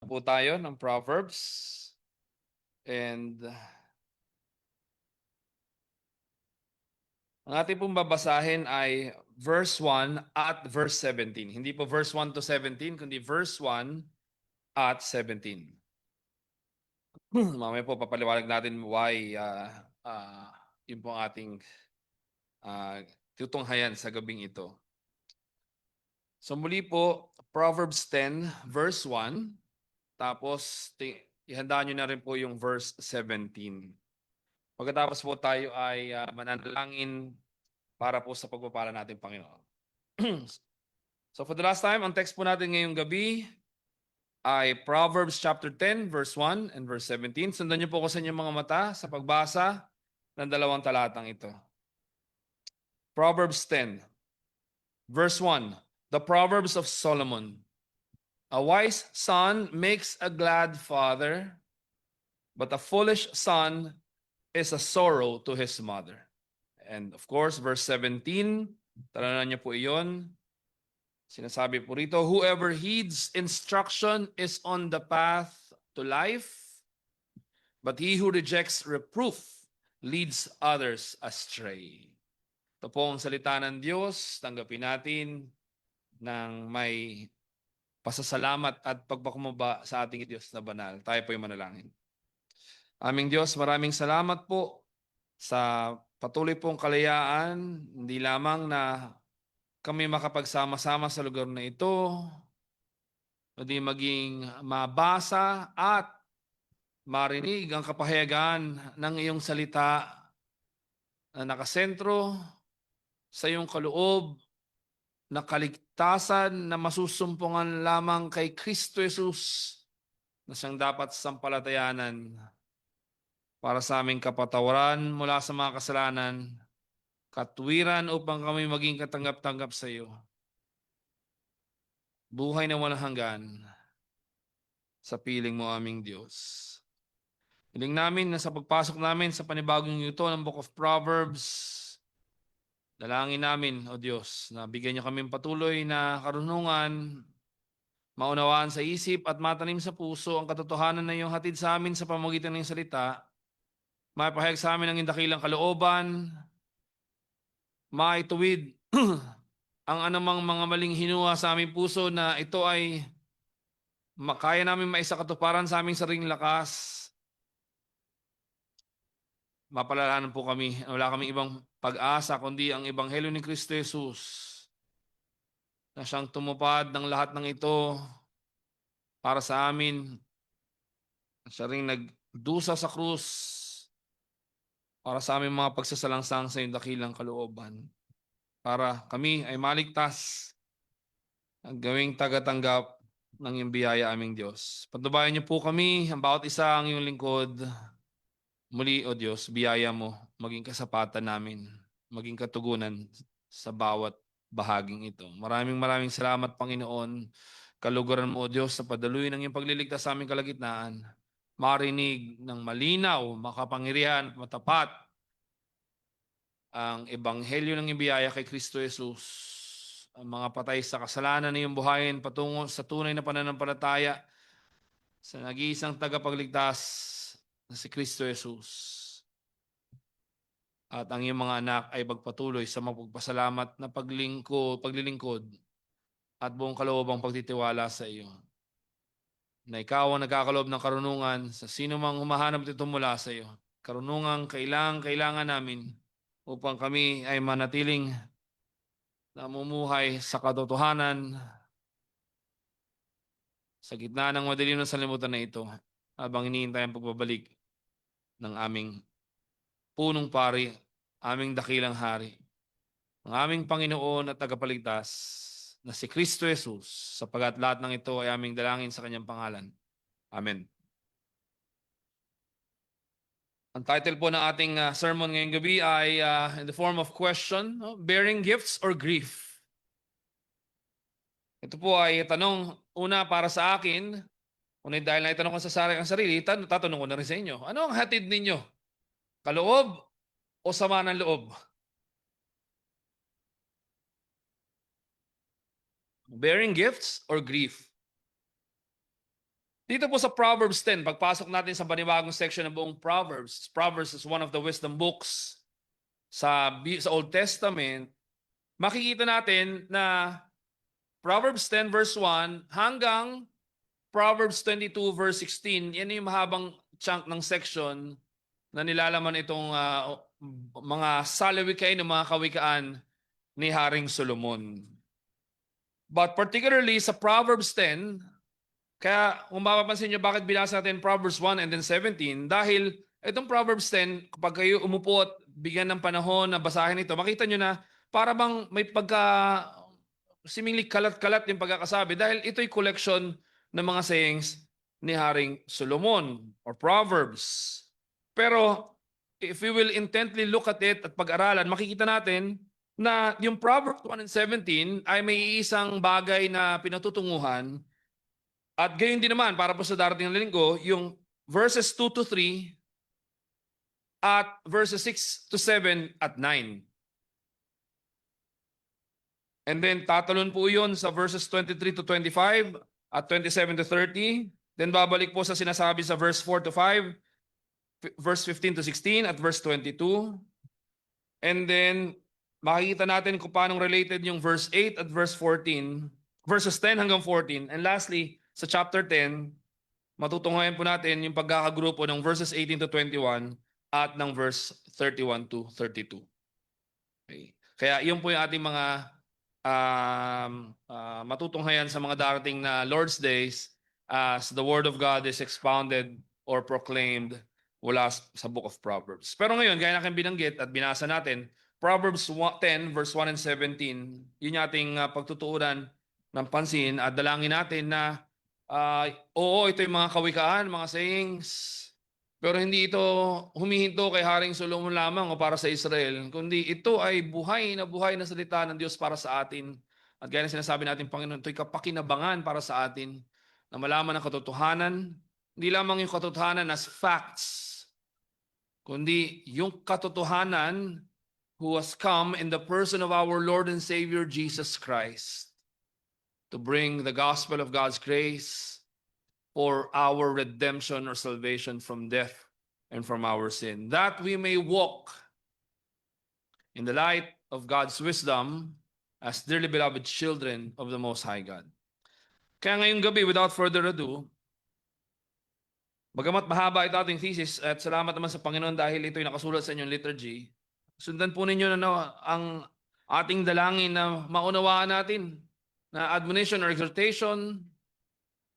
Po tayo ng Proverbs and ang ating pong babasahin ay verse 1 at verse 17. Hindi po verse 1 to 17, kundi verse 1 at 17. Mamaya po papaliwanag natin why yun po ang ating uh, tutunghayan sa gabing ito. So muli po, Proverbs 10 verse 1, tapos ihanda nyo na rin po yung verse 17. Pagkatapos po tayo ay mananalangin para po sa pagpapala natin, Panginoon. So for the last time, ang text po natin ngayong gabi ay Proverbs chapter 10, verse 1 and verse 17. Sundan niyo po ko sa inyong mga mata sa pagbasa ng dalawang talatang ito. Proverbs 10, verse 1. The Proverbs of Solomon. A wise son makes a glad father, but a foolish son is a sorrow to his mother. And of course, verse 17, tananan niyo po iyon. Sinasabi po rito, whoever heeds instruction is on the path to life, but he who rejects reproof leads others astray. Ito po ang salita ng Diyos. Tanggapin natin ng may pasasalamat at pagpakumaba sa ating Diyos na banal. Tayo po yung manalangin. Aming Diyos, maraming salamat po sa patuloy pong kalayaan, hindi lamang na kami makapagsama-sama sa lugar na ito, kundi maging mabasa at marinig ang kapahayagan ng iyong salita na nakasentro sa iyong kaloob na kaligtasan na masusumpungan lamang kay Kristo Jesus na siyang dapat sampalatayanan para sa aming kapatawaran mula sa mga kasalanan, katwiran upang kami maging katanggap-tanggap sa iyo. Buhay na walang hanggan sa piling mo, aming Diyos. Hiling namin na sa pagpasok namin sa panibagong yuto ng Book of Proverbs, dalangin namin, O Diyos, na bigyan niyo kaming patuloy na karunungan, maunawaan sa isip at matanim sa puso ang katotohanan na iyong hatid sa amin sa pamamagitan ng salita, maipahayag sa amin ang dakilang kalooban, maituwid ang anumang mga maling hinuha sa aming puso na ito ay makaya namin maisakatuparan sa aming sariling lakas. Mapalalanan po kami, wala kaming ibang pag-asa kundi ang Ebanghelyo ni Kristo Jesus na siyang tumupad ng lahat ng ito para sa amin. Siya rin nagdusa sa krus para sa aming mga pagsasalangsang sa iyong dakilang kalooban. Para kami ay maligtas at gawing tagatanggap ng iyong biyaya, aming Diyos. Patubayan niyo po kami, ang bawat isa ang iyong lingkod. Muli, O Diyos, biyaya mo, maging kasapatan namin, maging katugunan sa bawat bahaging ito. Maraming salamat, Panginoon. Kaluguran mo, O Diyos, sa padaluin ng iyong pagliligtas sa aming kalagitnaan. Marinig ng malinaw, makapangyarihan, matapat ang ebanghelyo ng ibiyaya kay Kristo Jesus. Ang mga patay sa kasalanan na iyong buhayin patungo sa tunay na pananampalataya sa nag-iisang tagapagligtas na si Kristo Jesus. At ang iyong mga anak ay magpatuloy sa magpagpasalamat na paglilingkod at buong kaloobang pagtitiwala sa iyo. Na ikaw ang nagkakaloob ng karunungan sa sino mang humahanap dito mula sa iyo. Karunungang kailangan namin upang kami ay manatiling namumuhay sa katotohanan sa gitna ng madilim na salimutan na ito habang iniintay ang pagbabalik ng aming punong pari, aming dakilang hari, ang aming Panginoon at tagapagligtas na si Kristo Jesus, sapagat lahat ng ito ay aming dalangin sa kanyang pangalan. Amen. Ang title po ng ating sermon ngayong gabi ay in the form of question, bearing gifts or grief? Ito po ay tanong una para sa akin, ngunit dahil na itanong ko sa sarili, tatanong ko na rin sa inyo. Ano ang hatid ninyo? Kaloob o sama ng loob? Bearing gifts or grief? Dito po sa Proverbs 10, pagpasok natin sa panibagong section ng buong Proverbs. Proverbs is one of the wisdom books sa Old Testament. Makikita natin na Proverbs 10 verse 1 hanggang Proverbs 22 verse 16, yan yung mahabang chunk ng section na nilalaman itong mga salawikay ng mga kawikaan ni Haring Solomon. But particularly sa Proverbs 10, kaya kung mapapansin nyo bakit binasa natin Proverbs 1 and then 17, dahil itong Proverbs 10, kapag kayo umupo at bigyan ng panahon na basahin ito, makita nyo na para bang may seemingly kalat-kalat yung pagkakasabi dahil ito'y collection ng mga sayings ni Haring Solomon or Proverbs. Pero if we will intently look at it at pag-aralan, makikita natin na yung Proverbs 1 and 17 ay may isang bagay na pinatutunguhan. At gayon din naman, para po sa darating na linggo, yung verses 2 to 3 at verses 6 to 7 at 9. And then tatalon po yun sa verses 23 to 25 at 27 to 30. Then babalik po sa sinasabi sa verse 4 to 5, verse 15 to 16 at verse 22. And then makikita natin kung paano related yung verse 8 at verse 14, verses 10 hanggang 14. And lastly, sa chapter 10, matutunghayan po natin yung pagkakagrupo ng verses 18 to 21 at ng verse 31 to 32. Okay. Kaya yun po yung ating mga matutunghayan sa mga darating na Lord's Days as the Word of God is expounded or proclaimed mula sa Book of Proverbs. Pero ngayon, gaya na kayong binanggit at binasa natin, Proverbs 10 verse 1 and 17, yun yung ating pagtutuunan ng pansin at dalangin natin na oo, ito yung mga kawikaan, mga sayings, pero hindi ito humihinto kay Haring Solomon lamang o para sa Israel, kundi ito ay buhay na salita ng Diyos para sa atin. At gaya na sinasabi natin, Panginoon, ito'y kapakinabangan para sa atin na malaman ang katotohanan, hindi lamang yung katotohanan as facts, kundi yung katotohanan who has come in the person of our Lord and Savior Jesus Christ to bring the gospel of God's grace for our redemption or salvation from death and from our sin, that we may walk in the light of God's wisdom as dearly beloved children of the Most High God. Kaya ngayong gabi, without further ado, bagamat mahaba ito ating thesis, at salamat naman sa Panginoon dahil ito'y nakasulat sa inyong liturgy, sundan po ninyo na ang ating dalangin na maunawaan natin na admonition or exhortation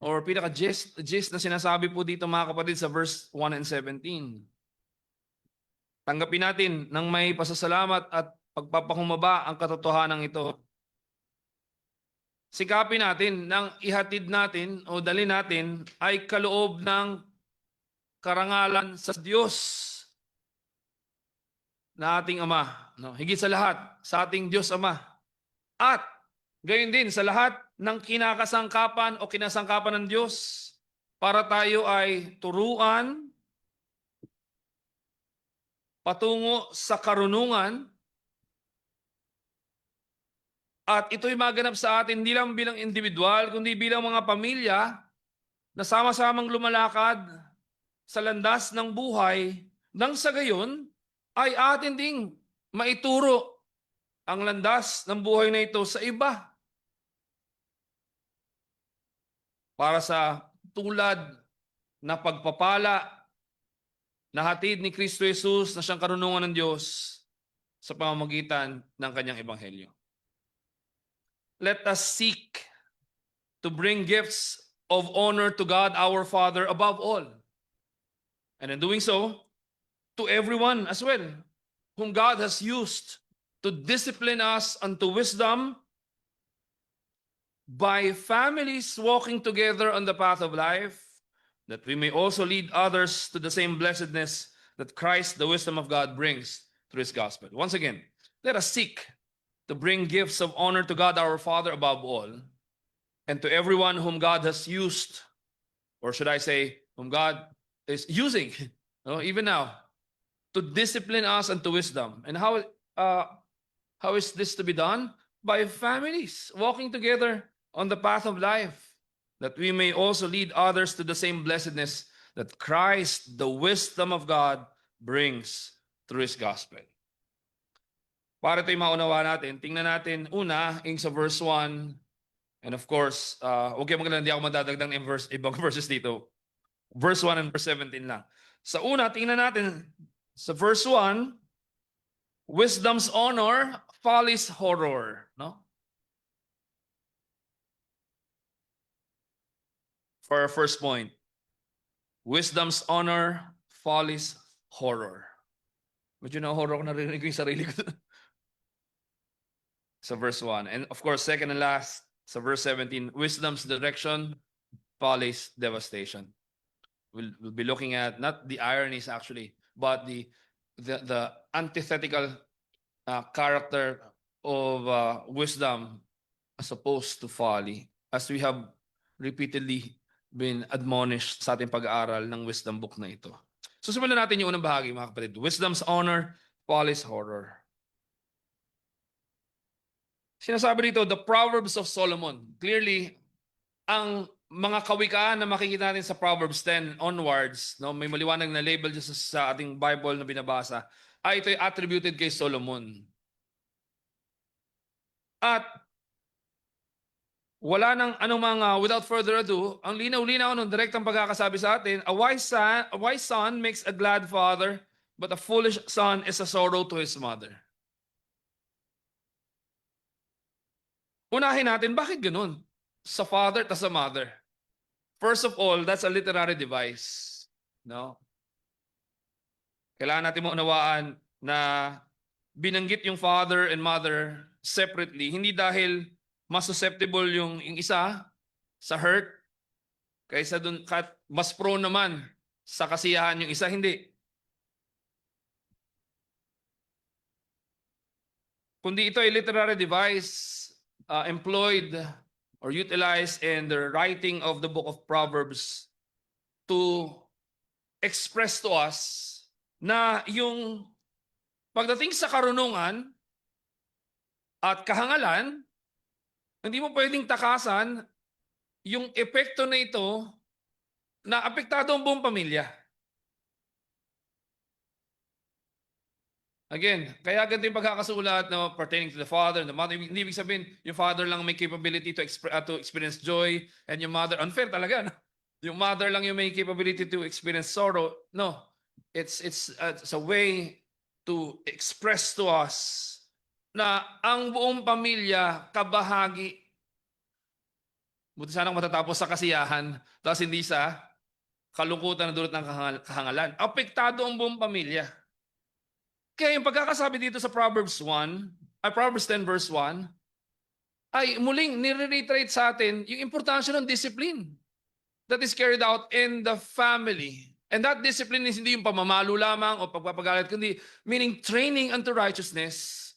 or pinaka-gist na sinasabi po dito mga kapatid sa verse 1 and 17. Tanggapin natin ng may pasasalamat at pagpapakumbaba ang katotohanan ito. Sikapin natin nang ihatid natin o dali natin ay kaloob ng karangalan sa Diyos na ating Ama. No? Higit sa lahat, sa ating Diyos Ama. At gayon din sa lahat ng kinakasangkapan o kinasangkapan ng Diyos para tayo ay turuan patungo sa karunungan at ito'y maganap sa atin hindi lang bilang individual kundi bilang mga pamilya na sama-samang lumalakad sa landas ng buhay nang sa gayon ay atin ding maituro ang landas ng buhay na ito sa iba. Para sa tulad na pagpapala na hatid ni Kristo Jesus na siyang karunungan ng Diyos sa pamamagitan ng kanyang ebanghelyo. Let us seek to bring gifts of honor to God our Father above all. And in doing so, to everyone as well, whom God has used to discipline us unto wisdom by families walking together on the path of life, that we may also lead others to the same blessedness that Christ, the wisdom of God, brings through His gospel. Once again, let us seek to bring gifts of honor to God our Father above all, and to everyone whom God has used, or should I say, whom God is using, even now, to discipline us unto wisdom. And how is this to be done? By families walking together on the path of life. that we may also lead others to the same blessedness that Christ, the wisdom of God, brings through His gospel. Para ito'y maunawa natin, tingnan natin una, sa verse 1, and of course, huwag kayo magalala, hindi ako madadagdag ng ibang verses dito. Verse 1 and verse 17 lang. Sa una, tingnan natin sa verse 1, wisdom's honor, folly's horror. No? For our first point, wisdom's honor, folly's horror. Medyo na-horror ko, narinig ko yung sarili ko. Sa verse 1. And of course, second and last, sa verse 17, wisdom's direction, folly's devastation. We'll be looking at not the ironies actually, but the antithetical character of wisdom as opposed to folly, as we have repeatedly been admonished sa ating pag-aaral ng wisdom book na ito. So simulan natin yung unang bahagi, mga kapatid. Wisdom's honor, folly's horror. Sinasabi dito, the Proverbs of Solomon. Clearly, ang mga kawikaan na makikita natin sa Proverbs 10 onwards, no, may maliwanag na label dyan sa ating Bible na binabasa, ay ito'y attributed kay Solomon. At wala nang anumang, without further ado, ang linaw-linaw ng direktang pagkakasabi sa atin, a wise son makes a glad father, but a foolish son is a sorrow to his mother. Unahin natin, bakit ganun? Sa father at sa mother. First of all, that's a literary device. No? Kailangan natin maunawaan na binanggit yung father and mother separately, hindi dahil mas susceptible yung isa sa hurt, kaysa dun, mas prone naman sa kasiyahan yung isa, hindi. Kundi ito ay literary device employed or utilized in the writing of the book of Proverbs to express to us na yung pagdating sa karunungan at kahangalan, hindi mo pwedeng takasan yung epekto na ito na apektado ang buong pamilya. Again, kaya ganito yung pagkakasulat na pertaining to the father and the mother. Hindi ibig sabihin, yung father lang may capability to experience joy and yung mother, unfair talaga. No? Yung mother lang yung may capability to experience sorrow. No, it's a way to express to us na ang buong pamilya kabahagi. Buti sanang matatapos sa kasiyahan, tapos hindi sa kalungkutan na dulot ng kahangalan. Apektado ang buong pamilya. Kaya yung pagkakasabi dito sa Proverbs 10 verse 1, ay muling nire-reiterate sa atin yung importansya ng discipline that is carried out in the family. And that discipline is hindi yung pamamalo lamang o pagpapagalit, kundi meaning training unto righteousness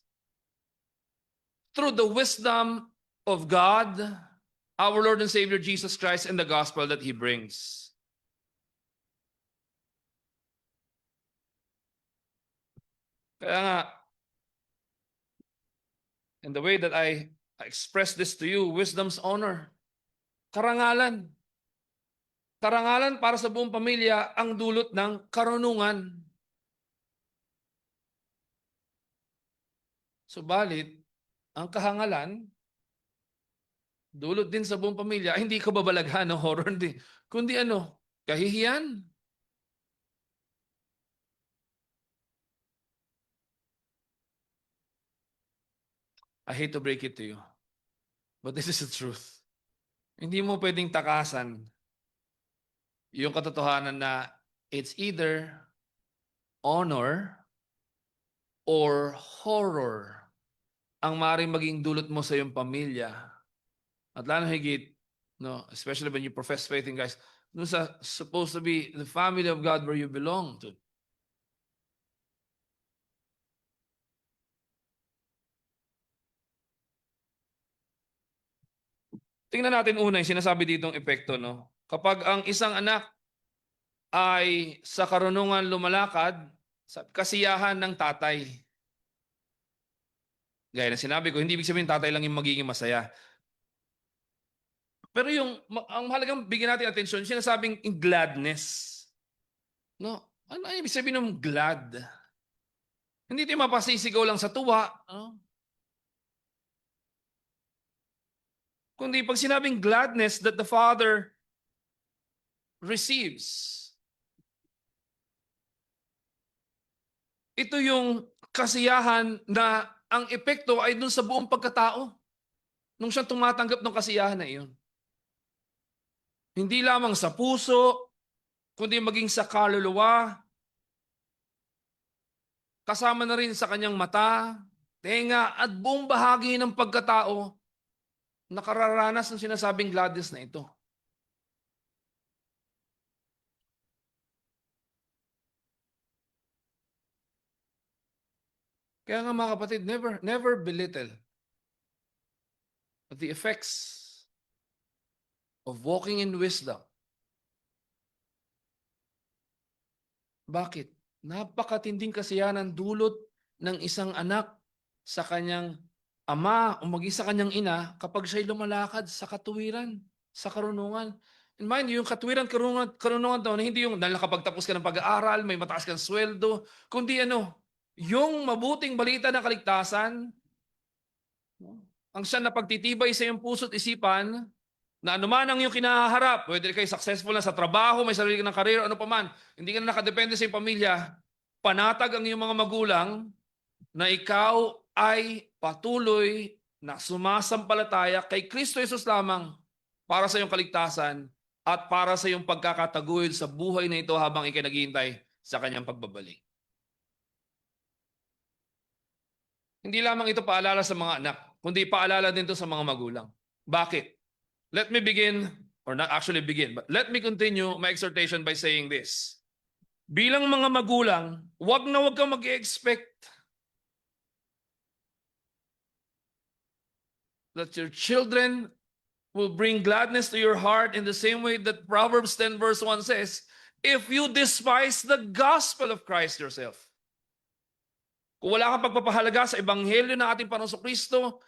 through the wisdom of God, our Lord and Savior Jesus Christ, and the gospel that He brings. Kaya nga, and the way that I express this to you, wisdom's honor, karangalan. Karangalan para sa buong pamilya ang dulot ng karunungan. Subalit, ang kahangalan, dulot din sa buong pamilya, hindi kababalaghan ng horror, hindi, kundi kahihiyan. I hate to break it to you, but this is the truth. Hindi mo pwedeng takasan yung katotohanan na it's either honor or horror ang maaaring maging dulot mo sa iyong pamilya. At lalo higit, no, especially when you profess faith in Christ, no, supposed to be the family of God where you belong to. Tingnan natin una yung sinasabi ditong epekto, no? Kapag ang isang anak ay sa karunungan lumalakad, sa kasiyahan ng tatay. Gaya na sinabi ko, hindi ibig sabihin tatay lang yung magiging masaya. Pero ang mahalagang bigyan natin atensyon, sinasabing in gladness. No? Ano ibig sabihin ng glad? Hindi tayo mapasisigaw lang sa tuwa. No? Kundi pag sinabing gladness that the Father receives, ito yung kasiyahan na ang epekto ay dun sa buong pagkatao nung siyang tumatanggap ng kasiyahan na iyon. Hindi lamang sa puso, kundi maging sa kaluluwa, kasama na rin sa kanyang mata, tenga, at buong bahagi ng pagkatao nakararanas ng sinasabing gladness na ito. Kaya nga mga kapatid, never belittle the effects of walking in wisdom. Bakit? Napakatinding kasiyahan dulot ng isang anak sa kanyang ama o maging sa kanyang ina kapag siya'y lumalakad sa katuwiran, sa karunungan. And mind you, yung katuwiran, karunungan daw, hindi yung nakapagtapos ka ng pag-aaral, may mataas kang sweldo, kundi yung mabuting balita na kaligtasan, ang siya na pagtitibay sa iyong puso't isipan, na anuman ang iyong kinaharap, whether kayo successful na sa trabaho, may sarili ka ng karir, ano pa man, hindi ka na nakadepende sa iyong pamilya, panatag ang iyong mga magulang na ikaw ay patuloy na sumasampalataya kay Kristo Jesus lamang para sa iyong kaligtasan at para sa iyong pagkakataguyod sa buhay na ito habang ikay naghihintay sa kanyang pagbabalik. Hindi lamang ito paalala sa mga anak, kundi paalala din ito sa mga magulang. Bakit? Let me begin, or not actually begin, but let me continue my exhortation by saying this. Bilang mga magulang, wag kang mag-expect that your children will bring gladness to your heart in the same way that Proverbs 10 verse 1 says, if you despise the gospel of Christ yourself. Kung wala kang pagpapahalaga sa ebanghelyo ng ating Panginoong Kristo,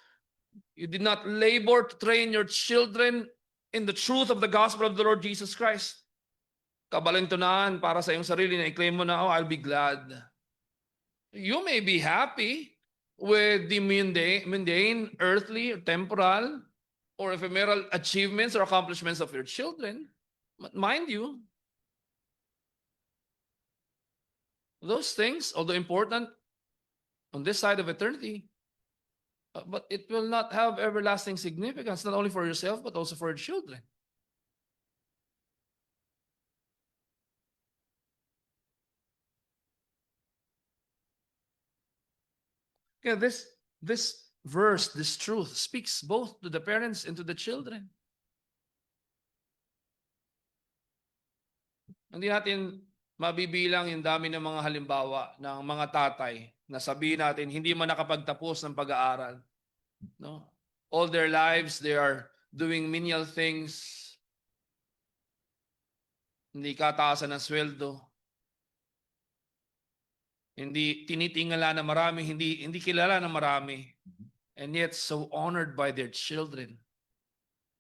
you did not labor to train your children in the truth of the gospel of the Lord Jesus Christ. Kabalintunaan para sa iyong sarili na i-claim mo na, oh, I'll be glad. You may be happy with the mundane, earthly, temporal, or ephemeral achievements or accomplishments of your children. But mind you, those things, although important on this side of eternity, but it will not have everlasting significance, not only for yourself, but also for your children. Okay, this verse, this truth, speaks both to the parents and to the children. Hindi natin mabibilang yung dami ng mga halimbawa ng mga tatay na sabihin natin hindi man nakapagtapos ng pag-aaral. No? All their lives, they are doing menial things. Hindi kataasan ng sweldo. Hindi tinitingala na marami, hindi kilala na marami. And yet so honored by their children.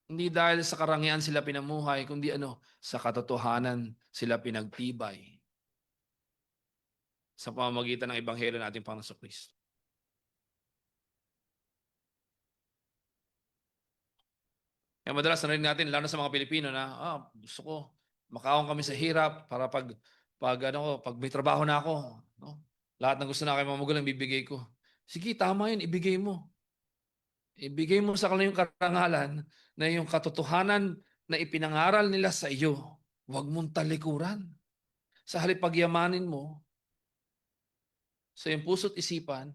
Hindi dahil sa karangyaan sila pinamuhay, kundi sa katotohanan sila pinagtibay. Sa pamamagitan ng ebanghelyo ng ating Panginoong Kristo. Kaya madalas narinig natin, lalo sa mga Pilipino na, gusto ko, makaon kami sa hirap para pag may trabaho na ako, no? Lahat ng gusto na kayo mga magulang, bibigay ko. Sige, tama yun, ibigay mo. Ibigay mo sa kanila yung karangalan na yung katotohanan na ipinangaral nila sa iyo, huwag mong talikuran. Sa halip pagyamanin mo, sa iyong puso't isipan,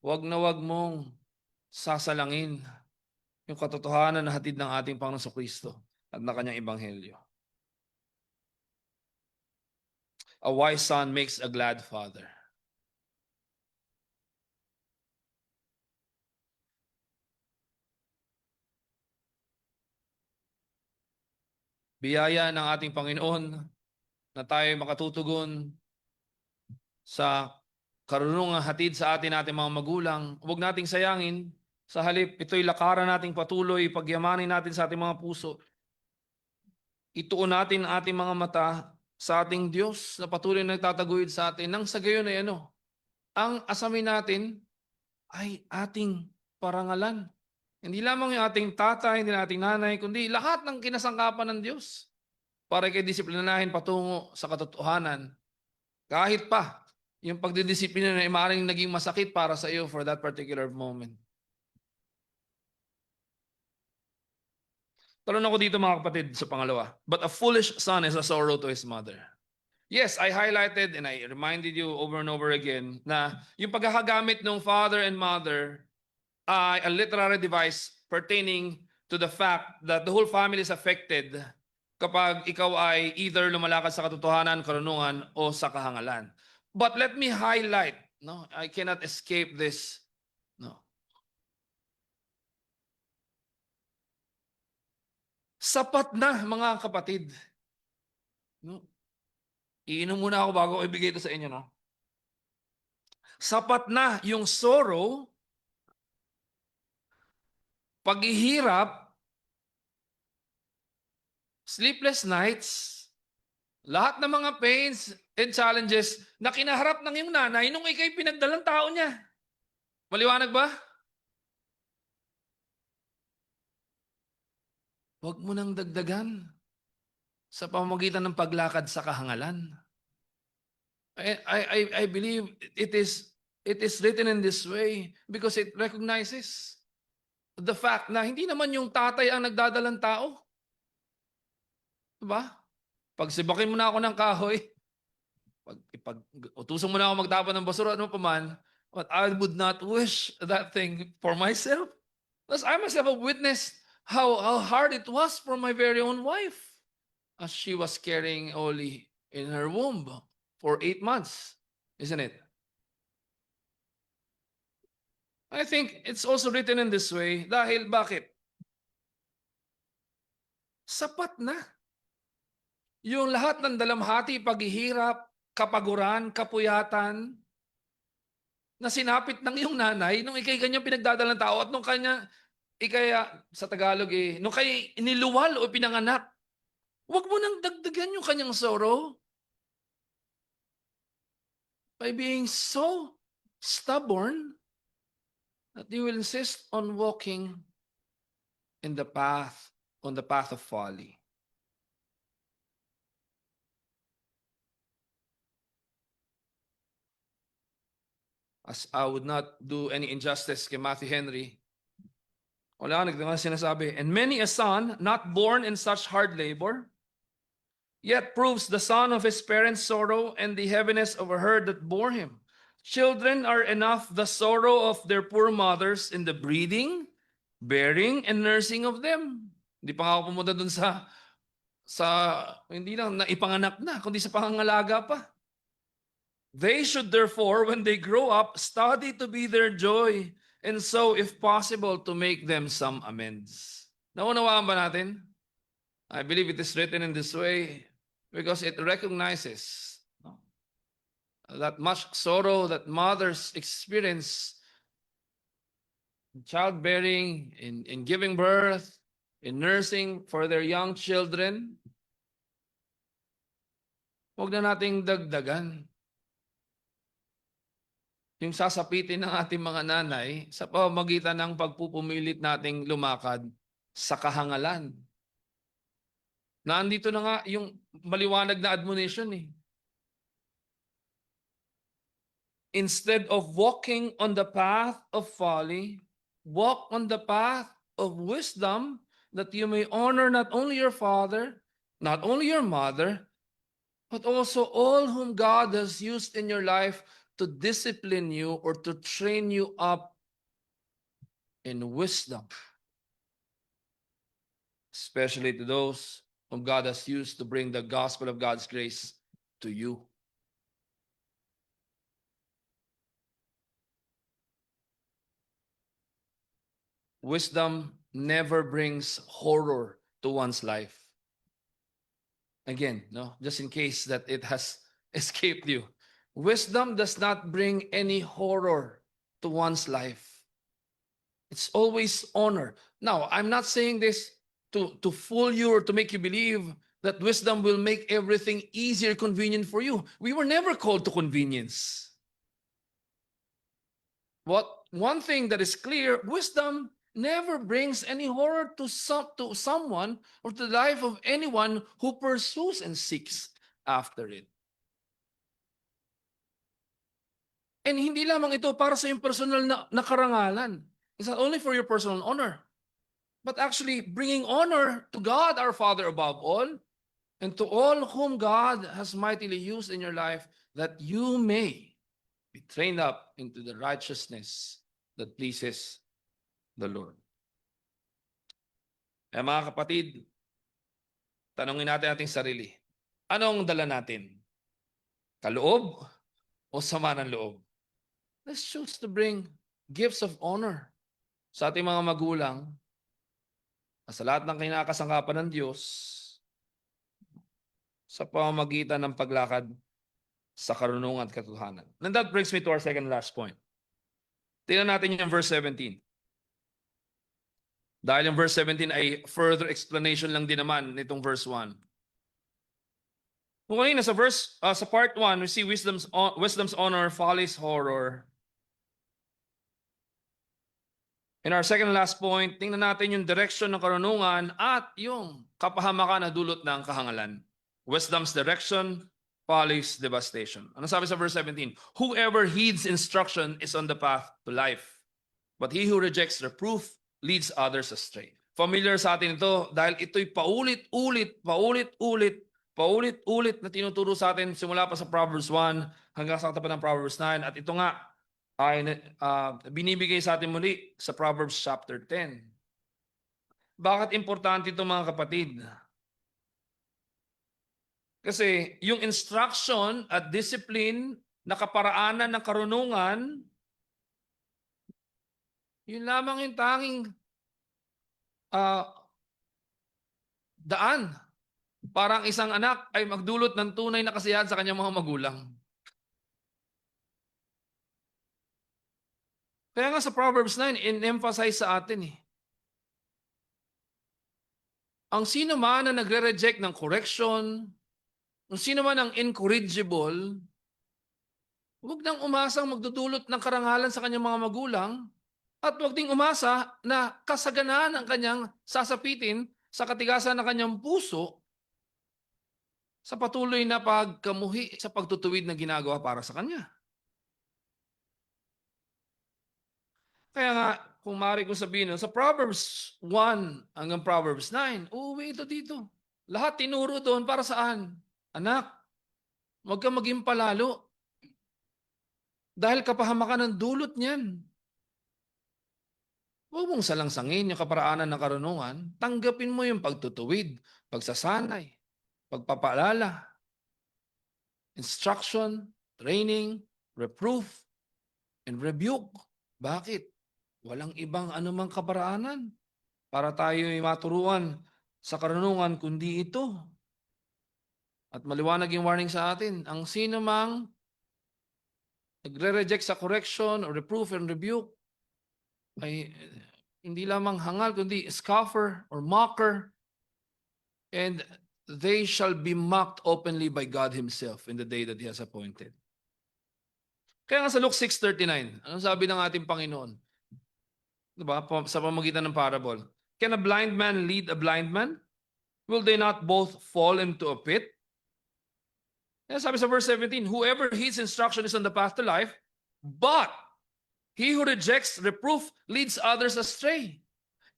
huwag mong sasalangin yung katotohanan na hatid ng ating Panginoong Kristo at na kanyang ebanghelyo. A wise son makes a glad father. Biyaya ng ating Panginoon na tayo makatutugon sa karunungang hatid sa ating mga magulang. Huwag nating sayangin Sa halip, ito'y lakaran nating patuloy, pagyamanin natin sa ating mga puso. Ituon natin ang ating mga mata sa ating Diyos na patuloy na nagtataguyod sa atin. Nang sa gayon ay ang asamin natin ay ating parangalan. Hindi lamang yung ating tatay, hindi na ating nanay, kundi lahat ng kinasangkapan ng Diyos para kay disiplinahin patungo sa katotohanan. Kahit pa, yung pagdidisiplina na maaaring naging masakit para sa iyo for that particular moment. Talon ako dito mga kapatid sa pangalawa. But a foolish son is a sorrow to his mother. Yes, I highlighted and I reminded you over and over again na yung paghahagamit ng father and mother ay a literary device pertaining to the fact that the whole family is affected kapag ikaw ay either lumalakad sa katotohanan, karunungan, o sa kahangalan. But let me highlight, no, I cannot escape this. No. Sapat na mga kapatid. No? Iinom muna ako bago ko ibigay ito sa inyo. No? Sapat na yung sorrow, paghihirap, sleepless nights, lahat ng mga pains and challenges na kinaharap ng iyong nanay nung ikay pinagdalang tao niya. Maliwanag ba? Huwag mo nang dagdagan sa pamamagitan ng paglakad sa kahangalan. I believe it is written in this way because it recognizes the fact na hindi naman yung tatay ang nagdadalang tao. Diba? Pag sibakin mo na ako ng kahoy, utusan mo na ako magtapon ng basura, ano pa man, but I would not wish that thing for myself. Because I myself have witnessed how hard it was for my very own wife as she was carrying Oli in her womb for 8 months, isn't it? I think it's also written in this way dahil bakit? Sapat na. Yung lahat ng dalamhati, paghihirap, kapaguran, kapuyatan, na sinapit ng iyong nanay nung ikay kanyang pinagdadalang tao at nung kanya, ikaya sa Tagalog nung kay iniluwal o pinanganak, huwag mo nang dagdagan yung kanyang sorrow by being so stubborn that you will insist on walking on the path of folly. As I would not do any injustice kay Matthew Henry, wala nagdang sinasabi, and many a son not born in such hard labor, yet proves the son of his parents' sorrow and the heaviness of her that bore him. Children are enough the sorrow of their poor mothers in the breeding, bearing, and nursing of them. Hindi pa ako pumunta dun sa hindi lang na ipanganak na, kundi sa pangangalaga pa. They should therefore, when they grow up, study to be their joy, and so, if possible, to make them some amends. Naunawaan ba natin? I believe it is written in this way because it recognizes that much sorrow that mothers experience in childbearing, in giving birth, in nursing for their young children. Huwag na nating dagdagan yung sasapitin ng ating mga nanay sa pamamagitan ng pagpupumilit nating lumakad sa kahangalan. Nandito na nga yung maliwanag na admonition Instead of walking on the path of folly, walk on the path of wisdom that you may honor not only your father, not only your mother, but also all whom God has used in your life to discipline you or to train you up in wisdom. Especially to those whom God has used to bring the gospel of God's grace to you. Wisdom never brings horror to one's life. Again, just in case that it has escaped you. Wisdom does not bring any horror to one's life. It's always honor. Now, I'm not saying this to fool you or to make you believe that wisdom will make everything easier, convenient for you. We were never called to convenience. One thing that is clear, wisdom never brings any horror to someone or to the life of anyone who pursues and seeks after it. And hindi lamang ito para sa iyong personal na karangalan. It's not only for your personal honor, but actually bringing honor to God our Father above all, and to all whom God has mightily used in your life, that you may be trained up into the righteousness that pleases the Lord. Eh mga kapatid, tanongin natin ating sarili, anong dala natin? Kaloob o sama ng loob? Let's choose to bring gifts of honor sa ating mga magulang, sa lahat ng kinakasangkapan ng Diyos, sa pamamagitan ng paglakad sa karunungan at katotohanan. And that brings me to our second last point. Tingnan natin yung verse 17. Dahil yung verse 17 ay further explanation lang din naman nitong verse 1. Kung kanina sa part 1, we see wisdom's honor, folly's horror. In our second and last point, tingnan natin yung direction ng karunungan at yung kapahamakan na dulot ng kahangalan. Wisdom's direction, folly's devastation. Ano sabi sa verse 17? Whoever heeds instruction is on the path to life, but he who rejects reproof leads others astray. Familiar sa atin ito dahil ito'y paulit-ulit na tinuturo sa atin simula pa sa Proverbs 1 hanggang sa katapat ng Proverbs 9. At ito nga ay binibigay sa atin muli sa Proverbs chapter 10. Bakit importante ito mga kapatid? Kasi yung instruction at discipline na kaparaanan ng karunungan, yun lamang yung tanging daan para ang isang anak ay magdulot ng tunay na kasiyahan sa kanyang mga magulang. Kaya nga sa Proverbs 9, in-emphasize sa atin ang sino man na nagre-reject ng correction, ang sino man ang incorrigible, huwag nang umasang magdudulot ng karangalan sa kanyang mga magulang at huwag ding umasa na kasaganaan ang kanyang sasapitin sa katigasan ng kanyang puso sa patuloy na pagkamuhi sa pagtutuwid na ginagawa para sa kanya. Kaya nga, kung maaari kong sabihin, sa Proverbs 1 hanggang Proverbs 9, uuwi ito dito. Lahat tinuro doon para saan? Anak, huwag kang maging palalo. Dahil kapahamakan ng dulot niyan. Huwag mong salangsangin yung kaparaanan ng karunungan. Tanggapin mo yung pagtutuwid, pagsasanay, pagpapaalala, instruction, training, reproof, and rebuke. Bakit? Walang ibang anumang kaparaanan para tayo ay maturuan sa karunungan kundi ito. At maliwanag yung warning sa atin, ang sino mang nagre-reject sa correction or reproof and rebuke ay hindi lamang hangal kundi scoffer or mocker, and they shall be mocked openly by God Himself in the day that He has appointed. Kaya nga sa Luke 6:39, anong sabi ng ating Panginoon? Diba? Sa pamagitan ng parable. Can a blind man lead a blind man? Will they not both fall into a pit? Kaya sabi sa verse 17, whoever heeds instruction is on the path to life, but he who rejects reproof leads others astray.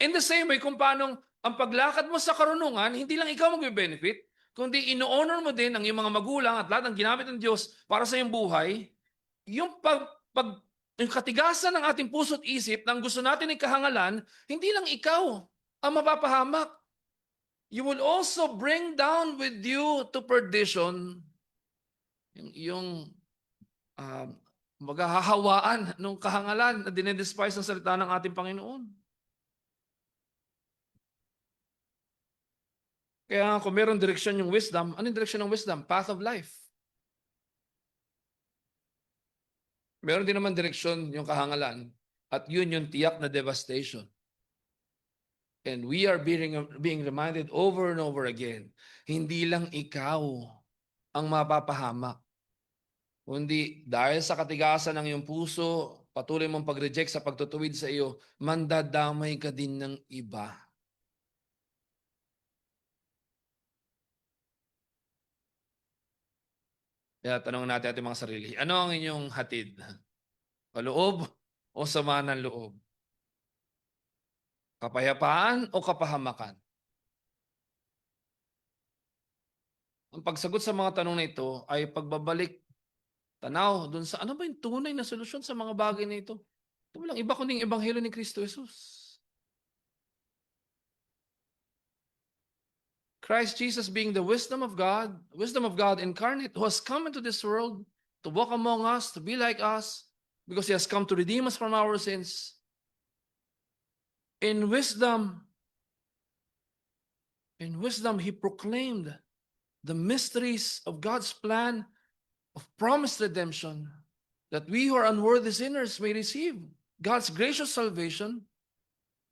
In the same way, kung paano ang paglakad mo sa karunungan, hindi lang ikaw mag-benefit, kundi ino-honor mo din ang iyong mga magulang at lahat ng ginamit ng Diyos para sa iyong buhay, yung yung katigasan ng ating puso at isip nang gusto natin ng kahangalan, hindi lang ikaw ang mapapahamak. You will also bring down with you to perdition yung maghahawaan ng kahangalan na dinedespise ng salita ng ating Panginoon. Kaya kung meron direksyon yung wisdom, ano yung direksyon ng wisdom? Path of life. Meron din naman direksyon yung kahangalan. At yun yung tiyak na devastation. And we are being reminded over and over again, hindi lang ikaw ang mapapahamak. Kundi dahil sa katigasan ng iyong puso, patuloy mong pag-reject sa pagtutuwid sa iyo, mandadamay ka din ng iba. Kaya tanong natin ating mga sarili, ano ang inyong hatid? Kaloob o sama ng loob? Kapayapaan o kapahamakan? Ang pagsagot sa mga tanong na ito ay pagbabalik tanaw dun sa ano ba yung tunay na solusyon sa mga bagay na ito. Ito walang iba kundi ang ebanghelyo ni Kristo Jesus. Christ Jesus being the wisdom of God incarnate, who has come into this world to walk among us, to be like us, because he has come to redeem us from our sins. In wisdom, he proclaimed the mysteries of God's plan of promised redemption, that we who are unworthy sinners may receive God's gracious salvation,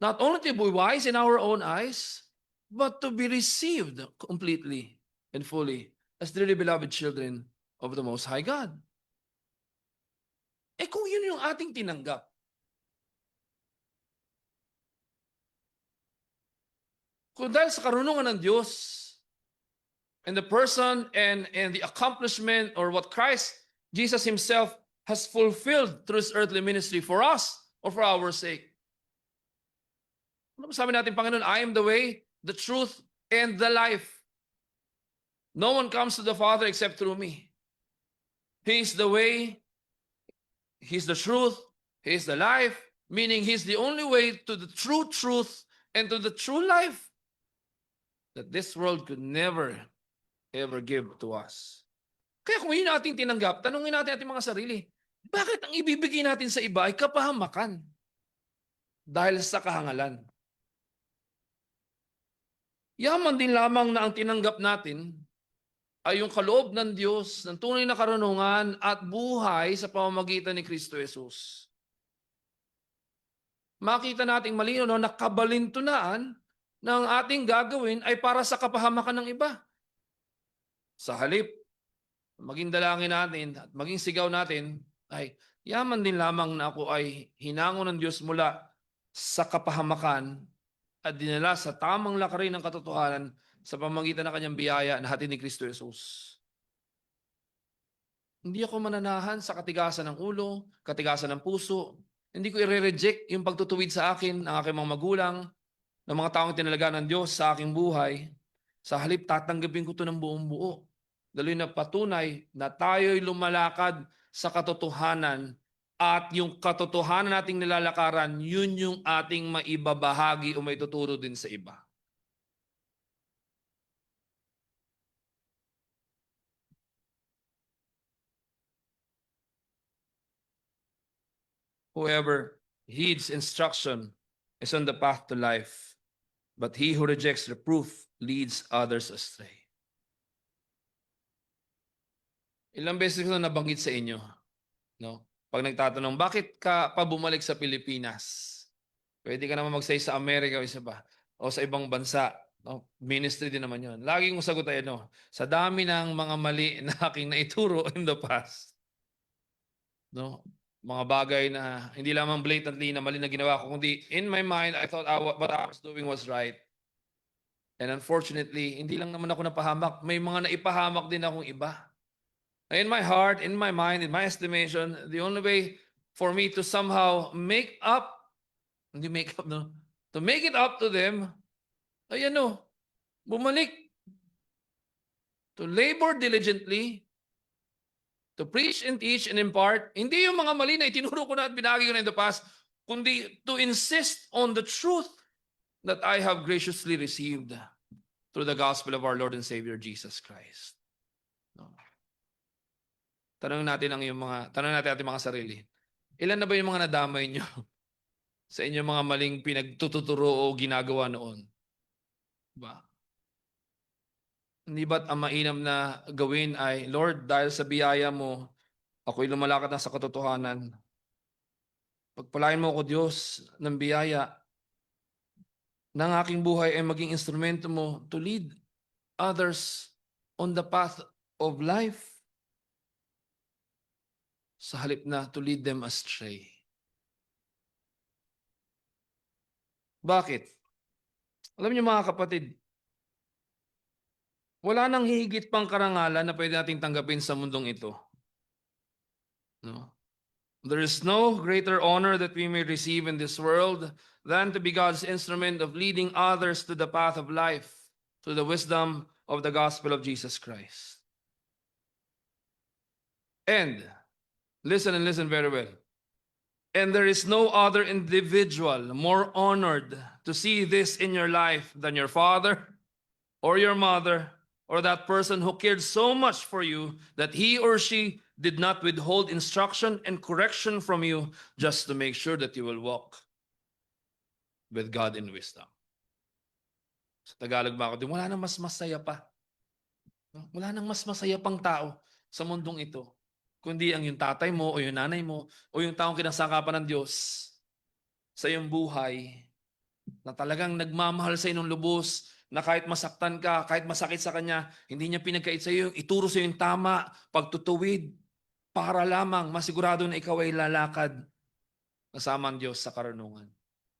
not only to be wise in our own eyes, but to be received completely and fully as dearly beloved children of the Most High God. Eh kung yun yung ating tinanggap, kung dahil sa karunungan ng Diyos and the person and the accomplishment or what Christ Jesus himself has fulfilled through his earthly ministry for us or for our sake. Ano sabi natin, Panginoon, I am the way, the truth, and the life. No one comes to the Father except through me. He is the way, He's the truth, He is the life, meaning He's the only way to the true truth and to the true life that this world could never, ever give to us. Kaya kung yun ating tinanggap, tanungin natin ating mga sarili, bakit ang ibibigay natin sa iba ay kapahamakan? Dahil sa kahangalan. Yaman din lamang na ang tinanggap natin ay yung kaloob ng Diyos, ng tunay na karunungan at buhay sa pamamagitan ni Kristo Jesus. Makita nating malino na nakabalintunaan na ang ating gagawin ay para sa kapahamakan ng iba. Sa halip, maging dalangin natin at maging sigaw natin ay yaman din lamang na ako ay hinango ng Diyos mula sa kapahamakan at dinala sa tamang lakarin ng katotohanan sa pamamagitan ng kanyang biyaya na hatid ni Kristo Jesus. Hindi ako mananahan sa katigasan ng ulo, katigasan ng puso. Hindi ko i-reject yung pagtutuwid sa akin ng aking mga magulang, ng mga taong tinalaga ng Diyos sa aking buhay. Sa halip, tatanggapin ko ito ng buong buo. Dahil na patunay na tayo'y lumalakad sa katotohanan at yung katotohanan nating nilalakaran, yun yung ating maibabahagi o may tuturo din sa iba. Whoever heeds instruction is on the path to life, but he who rejects reproof leads others astray. Ilang beses ko na nabanggit sa inyo, no? Pag nagtatanong, bakit ka pa bumalik sa Pilipinas? Pwede ka naman mag-stay sa Amerika o isa pa, o sa ibang bansa. No? Ministry din naman yun. Laging kong sagot ay, no? Sa dami ng mga mali na aking naituro in the past, no? Mga bagay na hindi lamang blatantly na mali na ginawa ko, kundi in my mind, I thought what I was doing was right. And unfortunately, hindi lang naman ako napahamak. May mga naipahamak din akong iba. In my heart, in my mind, in my estimation, the only way for me to somehow make up, hindi make up, no? To make it up to them, ay ano, bumalik. To labor diligently, to preach and teach and impart, hindi yung mga mali na itinuro ko na at binagi ko na in the past, kundi to insist on the truth that I have graciously received through the gospel of our Lord and Savior Jesus Christ. No. Tanong natin ating mga sarili. Ilan na ba yung mga nadamay nyo sa inyong mga maling pinagtuturo o ginagawa noon? Ba? Hindi ba't ang mainam na gawin ay, Lord, dahil sa biyaya mo, ako'y lumalakad na sa katotohanan. Pagpalain mo ako, Diyos, ng biyaya na ang aking buhay ay maging instrumento mo to lead others on the path of life sa halip na to lead them astray. Bakit? Alam niyo mga kapatid, wala nang higit pang karangalan na pwede nating tanggapin sa mundong ito. No? There is no greater honor that we may receive in this world than to be God's instrument of leading others to the path of life, to the wisdom of the gospel of Jesus Christ. And, listen and listen very well. And there is no other individual more honored to see this in your life than your father or your mother or that person who cared so much for you that he or she did not withhold instruction and correction from you just to make sure that you will walk with God in wisdom. Sa Tagalog ba ako, wala nang mas masaya pa. Wala nang mas masaya pang tao sa mundong ito, kundi ang yung tatay mo o yung nanay mo o yung taong kinasakapan ng Diyos sa iyong buhay na talagang nagmamahal sa inong lubos, na kahit masaktan ka, kahit masakit sa kanya, hindi niya pinagkait sa iyo, ituro sa iyo yung tama, pagtutuwid, para lamang masigurado na ikaw ay lalakad kasama ang Diyos sa karunungan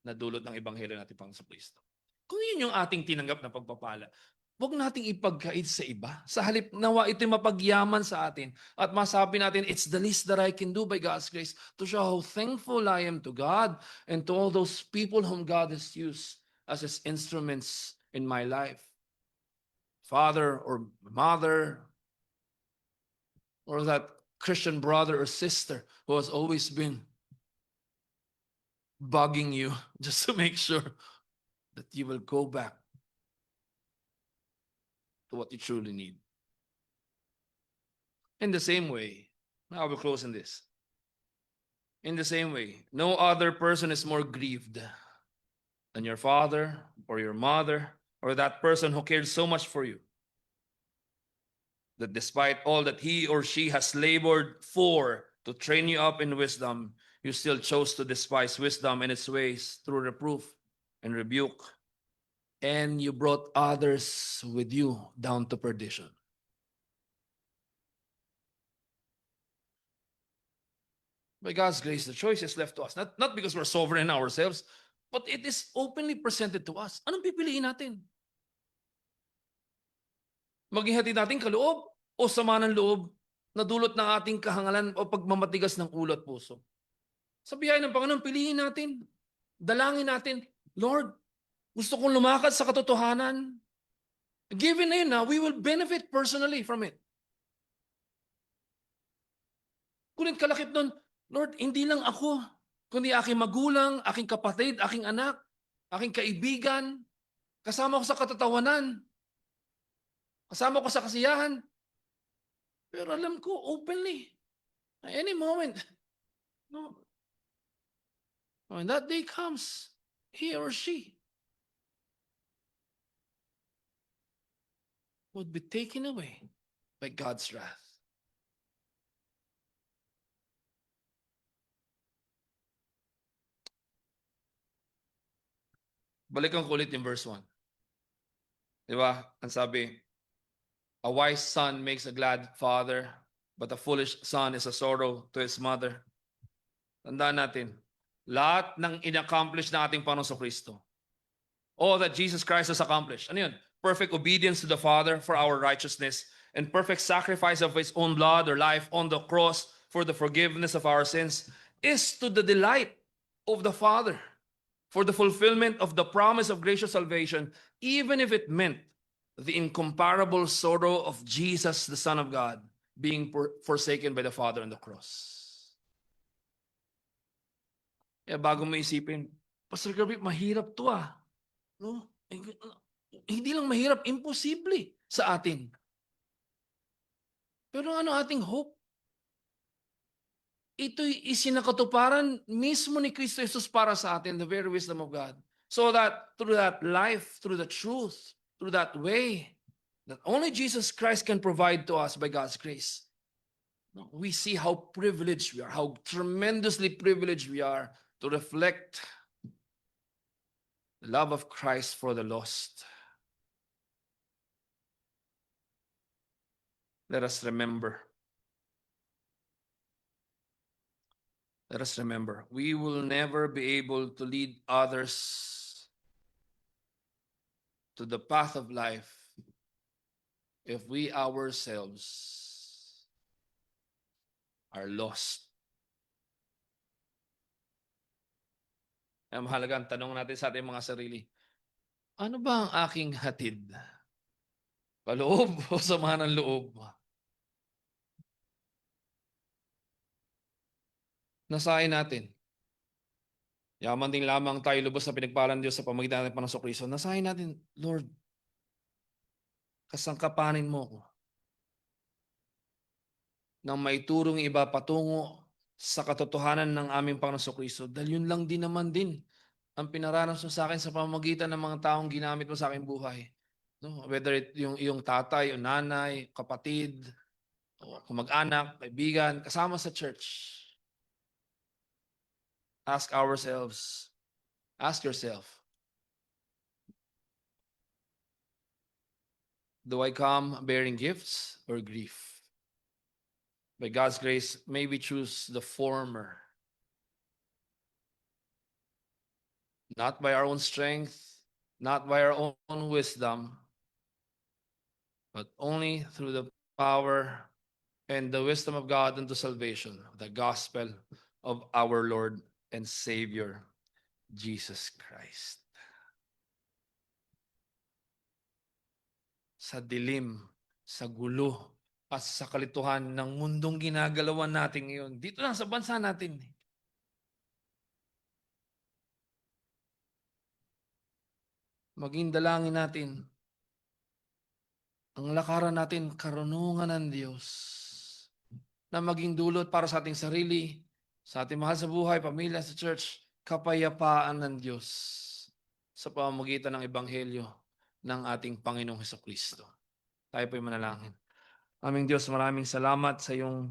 na dulot ng Ebanghelyo natin pang sa Kristo. Kung yun yung ating tinanggap na pagpapala, huwag nating ipagkait sa iba. Sa halip nawa ito'y mapagyaman sa atin at masabi natin, it's the least that I can do by God's grace to show how thankful I am to God and to all those people whom God has used as His instruments in my life. Father or mother, or that Christian brother or sister who has always been bugging you just to make sure that you will go back to what you truly need. In the same way, now we're closing this. In the same way, no other person is more grieved than your father or your mother or that person who cared so much for you, that despite all that he or she has labored for to train you up in wisdom, you still chose to despise wisdom and its ways through reproof and rebuke, and you brought others with you down to perdition. By God's grace, the choice is left to us. Not because we're sovereign ourselves, but it is openly presented to us. Anong pipiliin natin? Maghihatid natin kaloob o sama ng loob na dulot ng ating kahangalan o pagmamatigas ng ulo at puso? Sa biyaya ng Panginoon, piliin natin. Dalangin natin, Lord, gusto kong lumakad sa katotohanan. Given na yun na, we will benefit personally from it. Ngunit kalakip nun, Lord, hindi lang ako, kundi aking magulang, aking kapatid, aking anak, aking kaibigan, kasama ko sa katatawanan, kasama ko sa kasiyahan. Pero alam ko, openly, at any moment, no, when that day comes, he or she would be taken away by God's wrath. Balikan ko ulit yung verse 1. Di ba? Ang sabi, a wise son makes a glad father, but a foolish son is a sorrow to his mother. Tandaan natin, lahat ng in-accomplish na ating Panginoon sa Kristo, all that Jesus Christ has accomplished, ano yun? Perfect obedience to the Father for our righteousness, and perfect sacrifice of His own blood or life on the cross for the forgiveness of our sins, is to the delight of the Father, for the fulfillment of the promise of gracious salvation, even if it meant the incomparable sorrow of Jesus, the Son of God, being forsaken by the Father on the cross. Kaya bago mo isipin, Pastor Kirby, mahirap to ah. No? Hindi lang mahirap, imposible sa atin. Pero ano ating hope? Ito'y isinakatuparan mismo ni Kristo Jesus para sa atin, the very wisdom of God. So that through that life, through the truth, through that way, that only Jesus Christ can provide to us by God's grace, We see how privileged we are, how tremendously privileged we are to reflect the love of Christ for the lost. Let us remember. Let us remember, we will never be able to lead others to the path of life if we ourselves are lost. Ang mahalaga ang tanong natin sa ating mga sarili, ano ba ang aking hatid? Paloob o sama ng loob? Nasahin natin. Yaman din lamang tayo lubos na pinagpalan ng Diyos sa pamagitan ng Panginoong Kristo. Nasahin natin, Lord, kasangkapanin mo ko nang maiturong iba patungo sa katotohanan ng aming Panginoong Kristo. Dahil yun lang din naman din ang pinaranas mo sa akin sa pamamagitan ng mga taong ginamit mo sa aking buhay. No? Whether yung iyong tatay, o nanay, kapatid, o kamag-anak, kaibigan, kasama sa church. Ask ourselves, ask yourself, do I come bearing gifts or grief? By God's grace, may we choose the former. Not by our own strength, not by our own wisdom, but only through the power and the wisdom of God unto salvation, the gospel of our Lord and Savior, Jesus Christ. Sa dilim, sa gulo, at sa kalituhan ng mundong ginagalawan natin ngayon, dito lang sa bansa natin, maging dalangin natin, ang lakaran natin, karunungan ng Diyos, na maging dulot para sa ating sarili, sa ating mahal sa buhay, pamilya, sa church, kapayapaan ng Diyos sa pamamagitan ng Ebanghelyo ng ating Panginoong Hesukristo. Tayo po'y manalangin. Aming Diyos, maraming salamat sa iyong